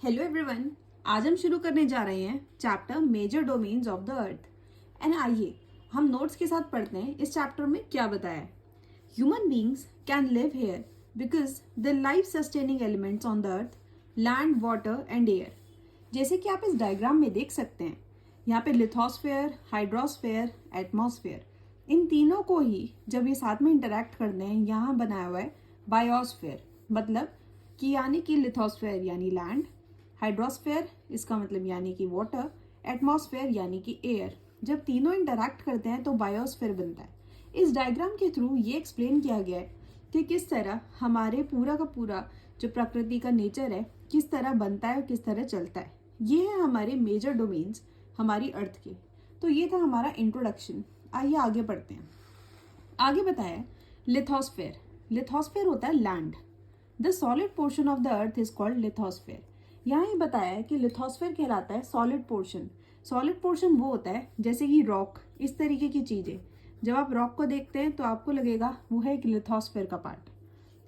Hello everyone, आज हम शुरू करने जा रहे हैं chapter major domains of the earth. And आइए हम नोट्स के साथ पढ़ते हैं इस चैप्टर में क्या बताया है। Human beings can live here because the life sustaining elements on the earth land, water and air. जैसे कि आप इस डायग्राम में देख सकते हैं, यहाँ पे लिथोस्फेयर, हाइड्रोस्फेयर, एटमॉस्फेयर, इन तीनों को ही जब ये साथ में इंटरैक्ट करते हैं, यहाँ बनाया हुआ है बायोस्फेयर। मतलब कि यानी कि लिथोस्फेयर यानी लैंड, हाइड्रोस्फेयर इसका मतलब यानी कि वाटर, एटमॉस्फेयर यानी कि एयर। जब तीनों इंटरैक्ट करते हैं तो बायोस्फेयर बनता है। इस डायग्राम के थ्रू ये एक्सप्लेन किया गया है कि किस तरह हमारे पूरा का पूरा जो प्रकृति का नेचर है किस तरह बनता है और किस तरह चलता है। ये है हमारे मेजर डोमेन्स हमारी अर्थ के। तो ये था हमारा इंट्रोडक्शन। आइए आगे पढ़ते हैं। आगे बताया लिथोस्फेयर। लिथोस्फेयर होता है land. The solid portion of the earth is called lithosphere. यहाँ ही बताया है कि लिथोस्फेयर कहलाता है सॉलिड पोर्शन। सॉलिड पोर्शन वो होता है जैसे कि रॉक, इस तरीके की चीजें। जब आप रॉक को देखते हैं तो आपको लगेगा वो है एक लिथोस्फेयर का पार्ट।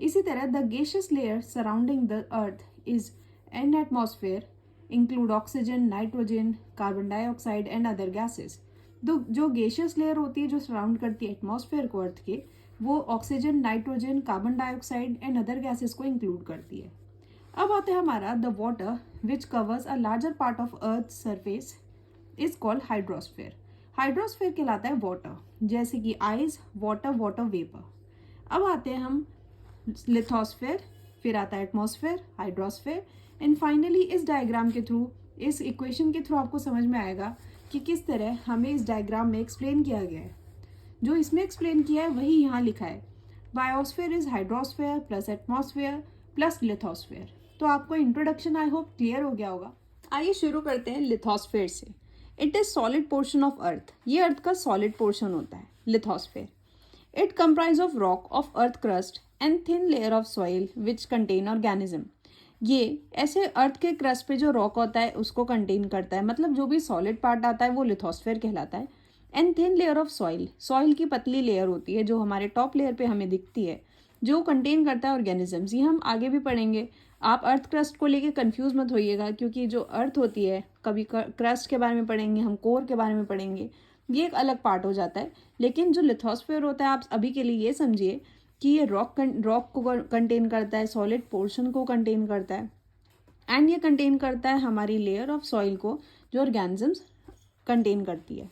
इसी तरह the gaseous layer surrounding the earth is an atmosphere include oxygen, nitrogen, carbon dioxide and other gases. जो गैसियस लेयर होती है जो सराउंड करती है एटमॉस्फेयर को अर्थ के, वो oxygen, nitrogen, carbon dioxide and other gases को इंक्लूड करती है। अब आता है हमारा the water which covers a larger part of earth surface is called hydrosphere. Hydrosphere कहलाता है वाटर, जैसे कि आइस, वाटर, वाटर वेपर। अब आते हैं हम लिथोस्फेयर, फिर आता है एटमॉस्फेयर, हाइड्रोस्फेयर एंड फाइनली इस डायग्राम के थ्रू, इस इक्वेशन के थ्रू आपको समझ में आएगा कि किस तरह हमें इस डायग्राम में एक्सप्लेन किया गया है। जो इसमें एक्सप्लेन किया है वही यहाँ लिखा है। Biosphere is hydrosphere plus atmosphere plus lithosphere. तो आपको इंट्रोडक्शन आई होप क्लियर हो गया होगा। आइए शुरू करते हैं लिथोस्फेयर से। It is solid portion of earth. ये अर्थ का सॉलिड पोर्शन होता है lithosphere. It comprise of rock of earth crust and thin layer of soil which contain organism. ये ऐसे अर्थ के क्रस्ट पे जो रॉक होता है उसको कंटेन करता है। मतलब जो भी सॉलिड पार्ट आता है वो लिथोस्फेयर कहलाता है। And thin layer of soil, soil की पतली लेयर होती है जो हमारे टॉप लेयर पे हमें दिखती है, जो कंटेन करता है ऑर्गेनिजम्स। ये हम आगे भी पढ़ेंगे। आप अर्थ क्रस्ट को लेके कंफ्यूज मत होइएगा, क्योंकि जो अर्थ होती है, कभी क्रस्ट के बारे में पढ़ेंगे, हम कोर के बारे में पढ़ेंगे, ये एक अलग पार्ट हो जाता है। लेकिन जो लिथोस्फेयर होता है, आप अभी के लिए ये समझिए कि ये रॉक को कंटेन करता है, सॉलिड पोर्शन को कंटेन करता है एंड ये कंटेन करता है हमारी लेयर ऑफ सॉइल को जो ऑर्गेनिजम्स कंटेन करती है।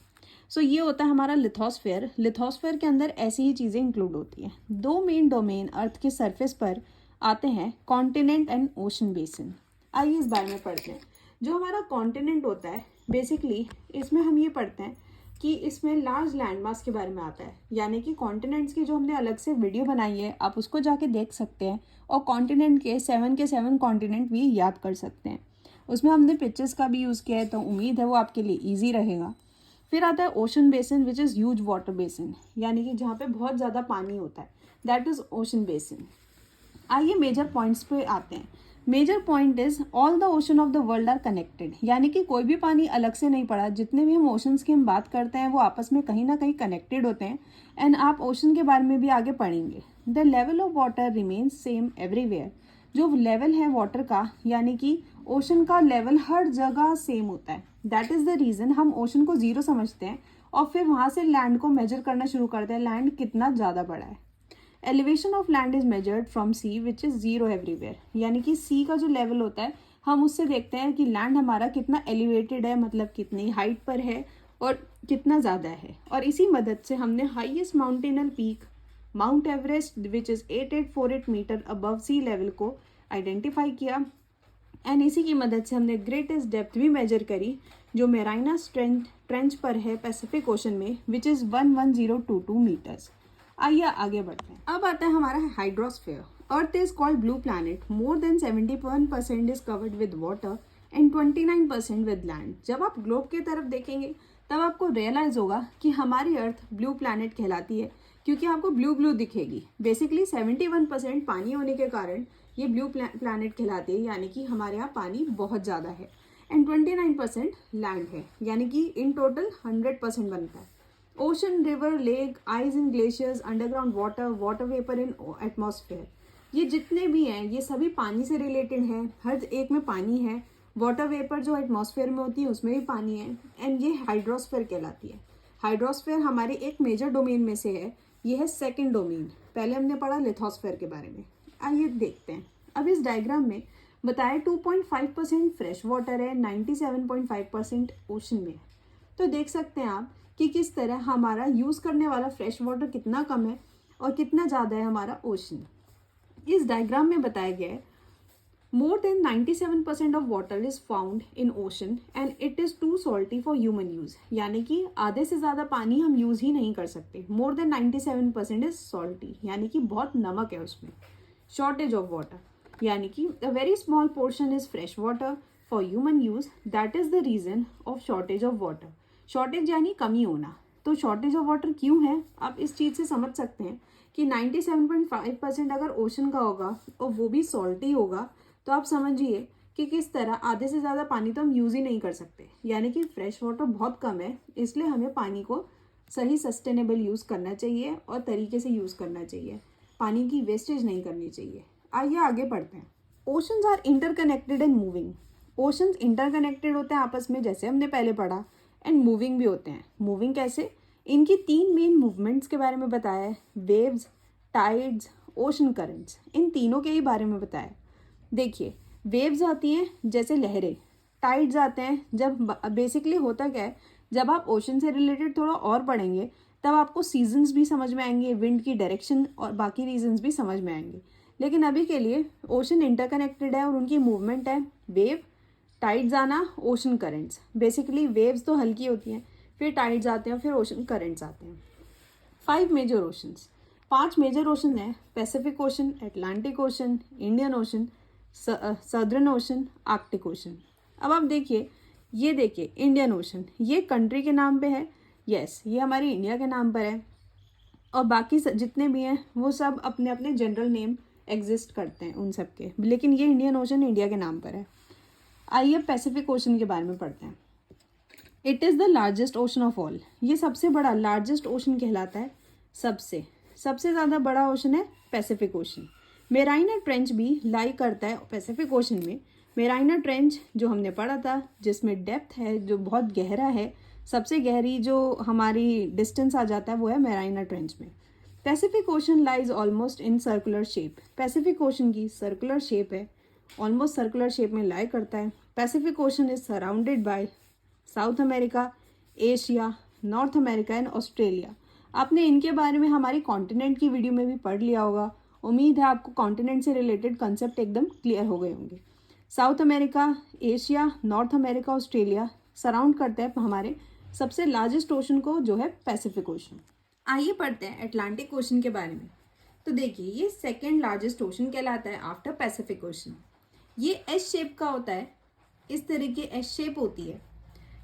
सो ये होता है हमारा लिथोस्फेयर। लिथोस्फेयर के अंदर ऐसी ही चीज़ें इंक्लूड होती हैं। दो मेन डोमेन अर्थ के सरफेस पर आते हैं, कॉन्टिनेंट एंड ओशन बेसिन। आइए इस बारे में पढ़ते हैं। जो हमारा कॉन्टिनेंट होता है, बेसिकली इसमें हम ये पढ़ते हैं कि इसमें लार्ज लैंडमास के बारे में आता है। यानी कि कॉन्टिनेंट्स की जो हमने अलग से वीडियो बनाई है, आप उसको जाके देख सकते हैं और कॉन्टिनेंट के 7 कॉन्टिनेंट भी याद कर सकते हैं। उसमें हमने पिक्चर्स का भी यूज़ किया है, तो उम्मीद है वो आपके लिए ईजी रहेगा। फिर आता है ocean basin which is huge water basin, यानी कि जहाँ पे बहुत ज़्यादा पानी होता है, दैट इज़ ओशन बेसिन। आइए मेजर पॉइंट्स पे आते हैं। Major point is all the ocean of the world are connected. यानी कि कोई भी पानी अलग से नहीं पड़ा, जितने भी हम ओशंस की हम बात करते हैं वो आपस में कहीं ना कहीं कनेक्टेड होते हैं। एंड आप ओशन के बारे में भी आगे पढ़ेंगे। The level of water remains same everywhere. जो लेवल है वाटर का, यानी कि ओशन का लेवल हर जगह सेम होता है। दैट इज द रीजन हम ओशन को जीरो समझते हैं और फिर वहां से लैंड को मेजर करना शुरू करते हैं, लैंड कितना ज़्यादा बड़ा है। Elevation of land is measured from sea which is zero everywhere. यानी कि सी का जो लेवल होता है, हम उससे देखते हैं कि लैंड हमारा कितना एलिवेटेड है, मतलब कितनी हाइट पर है और कितना ज़्यादा है। और इसी मदद से हमने highest mountain peak Mount Everest which is 8848 metre above sea level को आइडेंटिफाई किया। एंड इसी की मदद से हमने ग्रेटेस्ट डेप्थ भी मेजर करी, जो मेराइना ट्रेंच पर है पैसिफिक ओशन में, विच इज़ 11022 मीटर्स। आइए आगे बढ़ते हैं। अब आता है हमारा hydrosphere. Earth is called blue planet. More than 71% is covered with water and 29% with land. जब आप ग्लोब की तरफ देखेंगे तब आपको रियलाइज होगा कि हमारी अर्थ ब्लू प्लैनेट कहलाती है, क्योंकि आपको ब्लू ब्लू दिखेगी। बेसिकली 71% पानी होने के कारण ये ब्लू प्लैनेट कहलाती है, यानी कि हमारे यहाँ पानी बहुत ज़्यादा है। एंड 29% लैंड है, यानी कि इन टोटल 100% बनता है। Ocean, river, lake, ice in glaciers, underground water, water vapour in atmosphere. ये जितने भी हैं ये सभी पानी से रिलेटेड हैं, हर एक में पानी है। वाटर वेपर जो एटमॉस्फेयर में होती है उसमें भी पानी है, एंड ये हाइड्रोस्फेयर कहलाती है। हाइड्रोस्फेयर हमारे एक मेजर डोमेन में से है, ये है सेकंड डोमेन। पहले हमने पढ़ा लिथोस्फेयर के बारे में। आइए देखते हैं। अब इस डायग्राम में बताया 2.5% फ्रेश वाटर है, 97.5% ओशन में है। तो देख सकते हैं आप कि किस तरह हमारा यूज़ करने वाला फ्रेश वाटर कितना कम है और कितना ज़्यादा है हमारा ओशन। इस डायग्राम में बताया गया है more than 97% of water is found in ocean and it is too salty for human use, यानी कि आधे से ज़्यादा पानी हम यूज़ ही नहीं कर सकते। मोर देन 97% इज सॉल्टी, यानी कि बहुत नमक है उसमें। शॉर्टेज ऑफ वाटर, यानी कि a very small portion is fresh water for human use, that is the reason of shortage of water. Shortage यानी कमी होना। तो शॉर्टेज ऑफ वाटर क्यों है, आप इस चीज़ से समझ सकते हैं कि 97.5% अगर ओशन का होगा और वो भी सॉल्टी होगा, तो आप समझिए कि किस तरह आधे से ज़्यादा पानी तो हम यूज़ ही नहीं कर सकते, यानी कि फ्रेश वाटर बहुत कम है। इसलिए हमें पानी को सही सस्टेनेबल यूज़ करना चाहिए और तरीके से यूज़ करना चाहिए, पानी की वेस्टेज नहीं करनी चाहिए। आइए आगे बढ़ते हैं। Oceans are interconnected and moving. Oceans interconnected होते हैं आपस में, जैसे हमने पहले पढ़ा, एंड मूविंग भी होते हैं। मूविंग कैसे, इनकी 3 मेन मूवमेंट्स के बारे में बताया है, वेव्स, टाइड्स, ओशन करंट्स। इन तीनों के ही बारे में बताया। देखिए, वेव्स आती हैं जैसे लहरें, टाइड्स आते हैं जब बेसिकली होता क्या है, जब आप ओशन से रिलेटेड थोड़ा और पढ़ेंगे तब आपको सीजन्स भी समझ में आएंगे, विंड की डायरेक्शन और बाकी रीजन्स भी समझ में आएंगे। लेकिन अभी के लिए ओशन इंटरकनेक्टेड है और उनकी मूवमेंट है वेव, टाइड्स आना, ओशन करंट्स। बेसिकली वेव्स तो हल्की होती हैं, फिर टाइड्स आते हैं, फिर ओशन करंट्स आते हैं। 5 मेजर ओशंस, 5 मेजर ओशन हैं, Pacific ocean, Atlantic ocean, Indian ocean, southern ocean, Arctic ocean. अब आप देखिए, ये देखिए इंडियन ओशन, ये कंट्री के नाम पे है, यस ये हमारी इंडिया के नाम पर है, और बाकी जितने भी हैं वो सब अपने अपने जनरल नेम एग्जिस्ट करते हैं उन सब के, लेकिन ये इंडियन ओशन इंडिया के नाम पर है। आइए पैसिफिक ओशन के बारे में पढ़ते हैं। It is the largest ocean of all, ये सबसे बड़ा लार्जेस्ट ओशन कहलाता है। सबसे ज़्यादा बड़ा ओशन है पैसिफिक ओशन। मेराइना ट्रेंच भी लाई करता है पैसिफिक ओशन में। मेराइना ट्रेंच जो हमने पढ़ा था, जिसमें डेप्थ है जो बहुत गहरा है, सबसे गहरी जो हमारी डिस्टेंस आ जाता है वो है मेराइना ट्रेंच में। Pacific ocean lies almost in circular shape, Pacific ocean की सर्कुलर शेप है, ऑलमोस्ट सर्कुलर शेप में लाई करता है। Pacific ocean is surrounded by south America, Asia, north America and Australia. आपने इनके बारे में हमारी कॉन्टिनेंट की वीडियो में भी पढ़ लिया होगा। उम्मीद है आपको कॉन्टिनेंट से रिलेटेड कंसेप्ट एकदम क्लियर हो गए होंगे। South America, Asia, north America, Australia surround करते हैं हमारे सबसे लार्जेस्ट ओशन को, जो है पैसिफिक ओशन। आइए पढ़ते हैं अटलांटिक ओशन के बारे में। तो देखिए, ये सेकेंड लार्जेस्ट ओशन कहलाता है आफ्टर पैसिफिक ओशन। ये एस शेप का होता है, इस तरीके एस शेप होती है।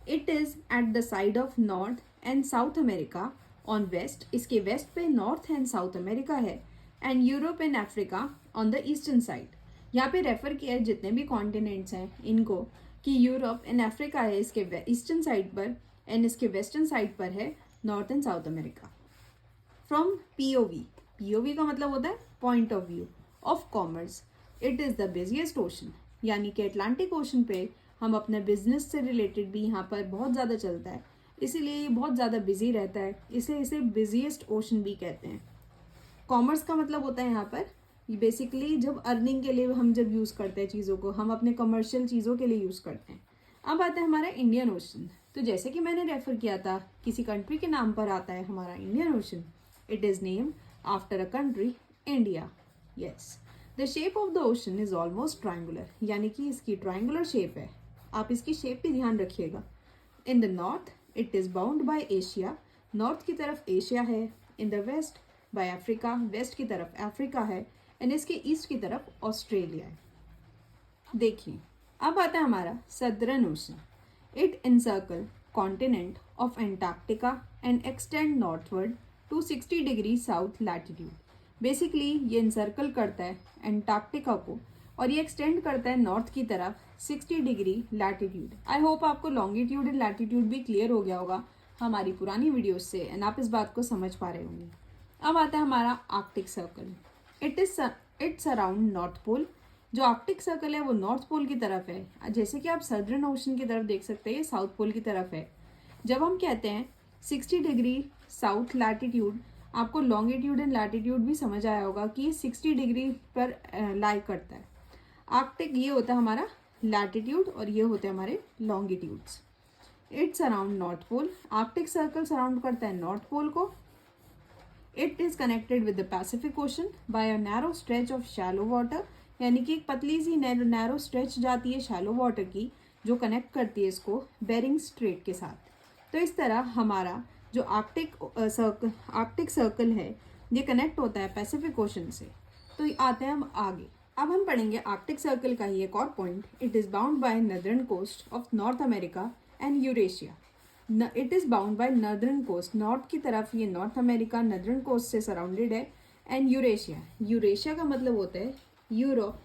It is at the side of north and south America on west, इसके वेस्ट पे नॉर्थ एंड साउथ अमेरिका है, and Europe and Africa on the eastern side. यहाँ पे रेफर किया है जितने भी कॉन्टिनेंट्स हैं इनको, कि यूरोप एंड अफ्रीका है इसके ईस्टर्न साइड पर, एंड इसके वेस्टर्न साइड पर है north and south America. From POV, POV का मतलब होता है point of view of commerce, it is the busiest ocean, यानी कि अटलांटिक ओशन पे हम अपने बिजनेस से रिलेटेड भी यहाँ पर बहुत ज़्यादा चलता है, इसीलिए ये बहुत ज़्यादा बिजी रहता है, इसलिए इसे बिजिएस्ट ओशन भी कहते हैं। कॉमर्स का मतलब होता है यहाँ पर बेसिकली जब अर्निंग के लिए हम जब यूज़ करते हैं चीज़ों को, हम अपने कमर्शियल चीज़ों के लिए यूज़ करते हैं। अब आता है हमारा इंडियन ओशन। तो जैसे कि मैंने रेफर किया था, किसी कंट्री के नाम पर आता है हमारा Indian ocean. It is name after a country, India. Yes, the shape of the ocean is almost triangular, यानी कि इसकी ट्राइंगुलर शेप है। आप इसकी शेप भी ध्यान रखिएगा। In the north it is bound by Asia, north की तरफ एशिया है। In the west by Africa, west की तरफ अफ्रीका है, एंड इसके ईस्ट की तरफ ऑस्ट्रेलिया है। देखिए, अब आता है हमारा southern ocean. It encircle continent of Antarctica and extend northward to 60 degree south latitude. Basically ये इनसर्कल करता है एंटार्क्टिका को और ये एक्सटेंड करता है नॉर्थ की तरफ 60 डिग्री लैटिट्यूड। आई होप आपको लॉन्गिट्यूड एंड लैटिट्यूड भी क्लियर हो गया होगा हमारी पुरानी वीडियोज से, एंड आप इस बात को समझ पा रहे होंगे। अब आता है हमारा Arctic circle. It is its around north pole. जो आर्कटिक सर्कल है वो नॉर्थ पोल की तरफ है, जैसे कि आप सदर्न ओशन की तरफ देख सकते हैं, ये साउथ पोल की तरफ है। जब हम कहते हैं 60 डिग्री साउथ लैटिट्यूड, आपको लॉन्गिट्यूड एंड लैटिट्यूड भी समझ आया होगा कि ये 60 डिग्री पर लाई करता है। आर्कटिक ये होता है हमारा लैटिट्यूड और ये होते हैं हमारे longitudes. Its around north pole, Arctic circle surround करता है नॉर्थ पोल को। It is connected with the Pacific Ocean by a narrow stretch of shallow water, यानी कि एक पतली सी नैरो स्ट्रेच जाती है शैलो वाटर की, जो कनेक्ट करती है इसको बेरिंग स्ट्रेट के साथ। तो इस तरह हमारा जो आर्कटिक सर्कल है ये कनेक्ट होता है पैसिफिक ओशन से। तो आते हैं हम आगे। अब हम पढ़ेंगे आर्कटिक सर्कल का ही एक और point. It is bound by northern coast of north America and Eurasia. It is bound by northern coast, north की तरफ ये नॉर्थ अमेरिका नदर्न कोस्ट से सराउंडेड है, एंड यूरेशिया, यूरेशिया का मतलब होता है यूरोप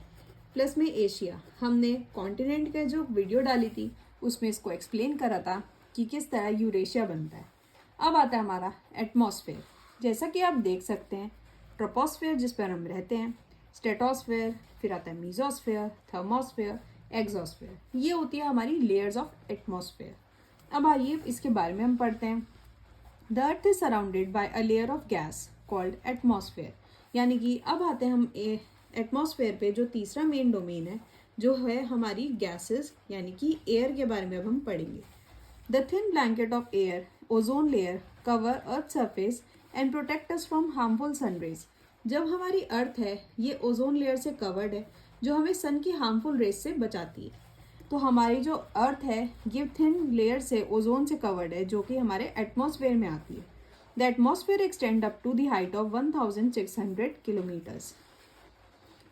प्लस में एशिया। हमने कॉन्टिनेंट का जो वीडियो डाली थी उसमें इसको एक्सप्लेन करा था कि किस तरह यूरेशिया बनता है। अब आता है हमारा एटमॉस्फेयर। जैसा कि आप देख सकते हैं, ट्रोपोस्फेयर जिस पर हम रहते हैं, स्ट्रेटोस्फेयर, फिर आता है मीजोस्फेयर, थर्मोस्फेयर, एक्सोस्फेयर, ये होती है हमारी लेयर्स ऑफ एटमॉस्फेयर। अब आइए इसके बारे में हम पढ़ते हैं। The earth is surrounded by a layer of gas called atmosphere, यानी कि अब आते हैं हम एटमॉस्फेयर पे, जो तीसरा मेन डोमेन है जो है हमारी गैसेस यानी कि एयर के बारे में अब हम पढ़ेंगे। The thin blanket of air, ozone layer, cover earth surface and protect us from harmful sun rays. जब हमारी अर्थ है ये ओजोन लेयर से कवर्ड है, जो हमें सन की हार्मफुल रेज से बचाती है। तो हमारी जो अर्थ है ये थिन लेयर से ओजोन से कवर्ड है, जो कि हमारे एटमॉस्फेयर में आती है। The atmosphere extend up to the height of 1600 kilometres.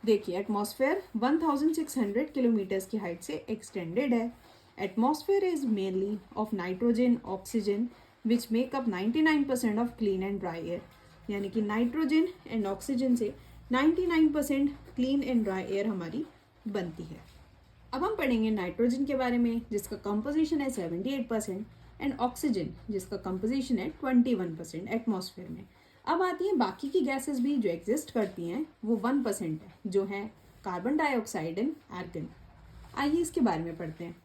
देखिए एटमॉस्फेयर 1600 किलोमीटर्स की हाइट से एक्सटेंडेड है। Atmosphere is mainly of nitrogen, oxygen which make up 99% of clean and dry air, यानी कि नाइट्रोजन एंड ऑक्सीजन से 99% क्लीन एंड ड्राई एयर हमारी बनती है। अब हम पढ़ेंगे नाइट्रोजन के बारे में, जिसका कंपोजिशन है 78%, एंड ऑक्सीजन जिसका कंपोजिशन है 21% एटमॉस्फेयर में। अब आती हैं बाकी की गैसेस भी जो एग्जिस्ट करती हैं, वो 1% है, जो है कार्बन डाइऑक्साइड एंड आर्गन। आइए इसके बारे में पढ़ते हैं।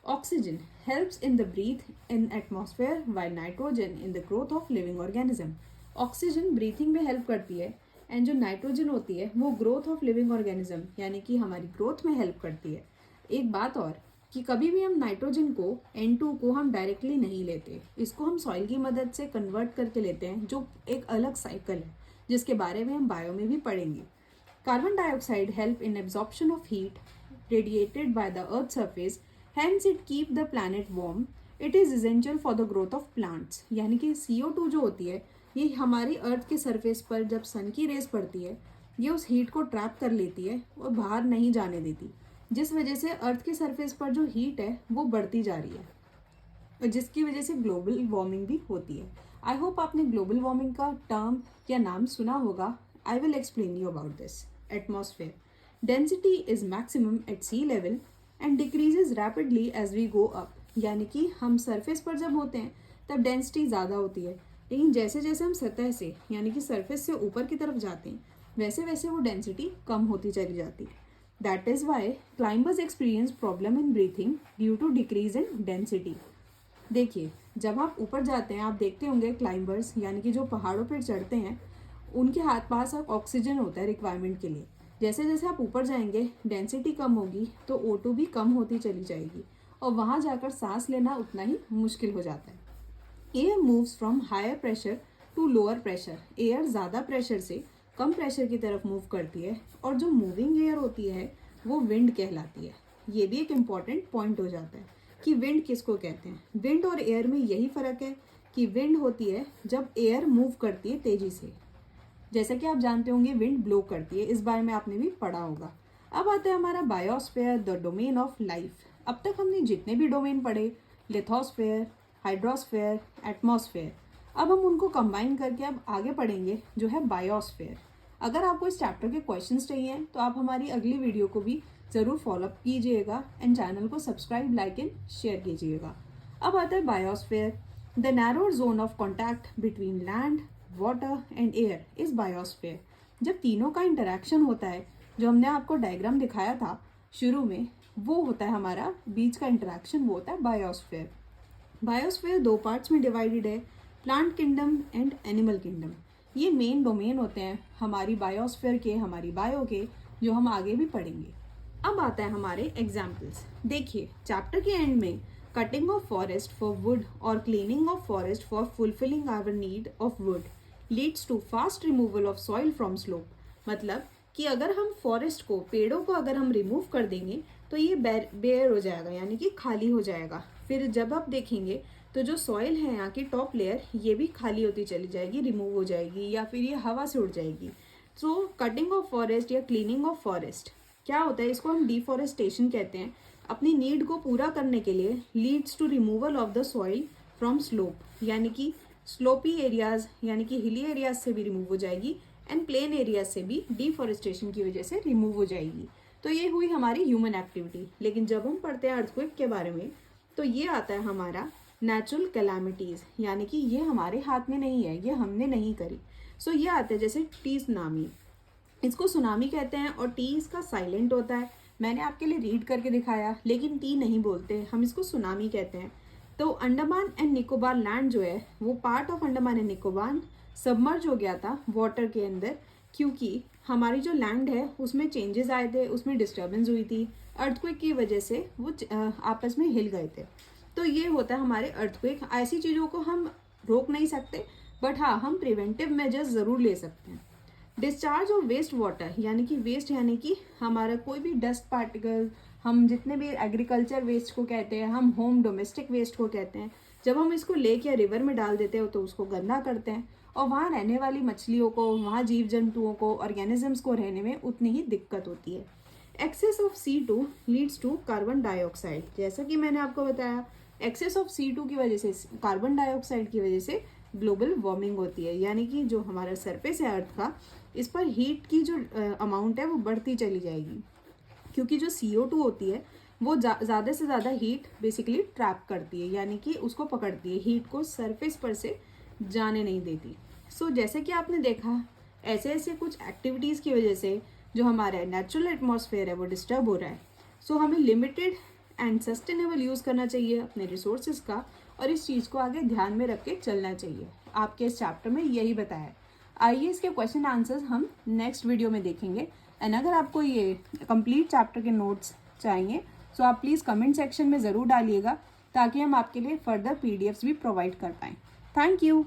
Oxygen helps in the breathe in atmosphere while nitrogen in the growth of living organism. Oxygen breathing में हेल्प करती है, एंड जो नाइट्रोजन होती है वो ग्रोथ ऑफ लिविंग ऑर्गेनिज्म यानी कि हमारी ग्रोथ में हेल्प करती है। एक बात और कि कभी भी हम नाइट्रोजन को N2 को हम डायरेक्टली नहीं लेते, इसको हम सॉइल की मदद से कन्वर्ट करके लेते हैं, जो एक अलग साइकिल है जिसके बारे में हम बायो में भी पढ़ेंगे। Carbon dioxide help in absorption of heat radiated by the earth surface, hence it keep the planet warm. It is essential for the growth of plants, यानी कि CO2 जो होती है ये हमारी अर्थ के सरफेस पर जब सन की रेस पड़ती है, ये उस हीट को ट्रैप कर लेती है और बाहर नहीं जाने देती, जिस वजह से अर्थ के सरफेस पर जो हीट है वो बढ़ती जा रही है, और जिसकी वजह से ग्लोबल वार्मिंग भी होती है। आई होप आपने ग्लोबल वार्मिंग का टर्म या नाम सुना होगा। I will explain you about this. Atmosphere density is maximum at sea level and decreases rapidly as we go up, यानी कि हम सरफेस पर जब होते हैं तब डेंसिटी ज़्यादा होती है, लेकिन जैसे जैसे हम सतह से यानी कि सरफेस से ऊपर की तरफ जाते हैं वैसे वैसे वो डेंसिटी कम होती चली जाती है। That is why climbers experience problem in breathing due to decrease in density. देखिए जब आप ऊपर जाते हैं आप देखते होंगे क्लाइंबर्स यानी कि जो पहाड़ों पर चढ़ते हैं उनके पास अब ऑक्सीजन होता है रिक्वायरमेंट के लिए। जैसे जैसे आप ऊपर जाएंगे डेंसिटी कम होगी तो O2 भी कम होती चली जाएगी और वहाँ जाकर सांस लेना उतना ही मुश्किल हो जाता है। Air moves from higher pressure to lower pressure, air ज़्यादा प्रेशर से कम प्रेशर की तरफ मूव करती है, और जो मूविंग एयर होती है वो विंड कहलाती है। ये भी एक इम्पॉर्टेंट पॉइंट हो जाता है कि विंड किसको कहते हैं। विंड और एयर में यही फ़र्क है कि विंड होती है जब एयर मूव करती है तेज़ी से, जैसा कि आप जानते होंगे विंड ब्लो करती है, इस बारे में आपने भी पढ़ा होगा। अब आता है हमारा biosphere, the domain of life. अब तक हमने जितने भी डोमेन पढ़े, लिथोस्फीयर, हाइड्रोस्फीयर, एटमॉस्फेयर, अब हम उनको कंबाइन करके अब आगे पढ़ेंगे जो है बायोस्फीयर। अगर आपको इस चैप्टर के क्वेश्चंस चाहिए तो आप हमारी अगली वीडियो को भी ज़रूर फॉलोअप कीजिएगा एंड चैनल को सब्सक्राइब, लाइक एंड शेयर कीजिएगा। अब आता है biosphere, the narrow zone of contact between land, water and air is biosphere. जब तीनों का इंटरेक्शन होता है, जो हमने आपको डायग्राम दिखाया था शुरू में, वो होता है हमारा बीच का इंटरेक्शन, वो होता है बायोस्फीयर। बायोस्फीयर दो पार्ट्स में डिवाइडेड है, plant kingdom and animal kingdom. ये मेन डोमेन होते हैं हमारी बायोस्फीयर के, हमारी बायो के, जो हम आगे भी पढ़ेंगे। अब आता है हमारे एग्जाम्पल्स। देखिए चैप्टर के एंड में cutting of forest for wood और cleaning of forest for fulfilling our need of wood leads to fast removal of soil from slope. मतलब कि अगर हम फॉरेस्ट को, पेड़ों को अगर हम रिमूव कर देंगे तो ये बेयर हो जाएगा, यानी कि खाली हो जाएगा। फिर जब आप देखेंगे तो जो सॉइल है यहाँ की टॉप लेयर, ये भी खाली होती चली जाएगी, रिमूव हो जाएगी, या फिर ये हवा से उड़ जाएगी। सो कटिंग ऑफ फॉरेस्ट या क्लीनिंग ऑफ फॉरेस्ट क्या होता है, इसको हम डिफॉरेस्टेशन कहते हैं। अपनी नीड को पूरा करने के लिए leads to removal of the soil from slope, यानी कि स्लोपी एरियाज यानी कि हिली एरियाज से भी रिमूव हो जाएगी, एंड प्लेन एरियाज से भी डिफॉरेस्टेशन की वजह से रिमूव हो जाएगी। तो ये हुई हमारी ह्यूमन एक्टिविटी। लेकिन जब हम पढ़ते हैं अर्थक्वेक के बारे में, तो ये आता है हमारा नेचुरल कैलामिटीज, यानी कि ये हमारे हाथ में नहीं है, ये हमने नहीं करी। सो ये आता है जैसे टी सुनामी, इसको सुनामी कहते हैं, और टी इसका साइलेंट होता है। मैंने आपके लिए रीड करके दिखाया, लेकिन टी नहीं बोलते, हम इसको सुनामी कहते हैं। तो अंडमान एंड निकोबार लैंड जो है, वो part of Andaman and Nicobar submerge हो गया था वाटर के अंदर, क्योंकि हमारी जो लैंड है उसमें चेंजेस आए थे, उसमें डिस्टर्बेंस हुई थी, अर्थक्वेक की वजह से वो आपस में हिल गए थे। तो ये होता है हमारे अर्थक्वेक। ऐसी चीज़ों को हम रोक नहीं सकते, बट हाँ हम प्रिवेंटिव मेजर्स ज़रूर ले सकते हैं। डिस्चार्ज ऑफ वेस्ट वाटर, यानी कि वेस्ट यानी कि हमारा कोई भी डस्ट पार्टिकल, हम जितने भी एग्रीकल्चर वेस्ट को कहते हैं, हम होम डोमेस्टिक वेस्ट को कहते हैं, जब हम इसको लेक या रिवर में डाल देते हो तो उसको गंदा करते हैं, और वहाँ रहने वाली मछलियों को, वहाँ जीव जंतुओं को, ऑर्गेनिजम्स को रहने में उतनी ही दिक्कत होती है। Excess of C2 leads to carbon dioxide. जैसा कि मैंने आपको बताया, एक्सेस ऑफ C2 की वजह से, कार्बन डाइऑक्साइड की वजह से ग्लोबल वार्मिंग होती है, यानी कि जो हमारा सरफेस है अर्थ का, इस पर हीट की जो अमाउंट है वो बढ़ती चली जाएगी, क्योंकि जो CO2 होती है वो ज़्यादा से ज़्यादा हीट बेसिकली ट्रैप करती है, यानी कि उसको पकड़ती है, हीट को सरफेस पर से जाने नहीं देती। सो जैसे कि आपने देखा, ऐसे ऐसे कुछ एक्टिविटीज़ की वजह से जो हमारा नेचुरल एटमॉस्फेयर है वो डिस्टर्ब हो रहा है। सो हमें लिमिटेड एंड सस्टेनेबल यूज़ करना चाहिए अपने रिसोर्सेज का, और इस चीज़ को आगे ध्यान में रख के चलना चाहिए। आपके इस चैप्टर में यही बताया। आइए इसके क्वेश्चन आंसर्स हम नेक्स्ट वीडियो में देखेंगे। एंड अगर आपको ये कंप्लीट चैप्टर के नोट्स चाहिए, सो आप प्लीज़ कमेंट सेक्शन में ज़रूर डालिएगा, ताकि हम आपके लिए फर्दर PDFs भी प्रोवाइड कर पाएँ। Thank you.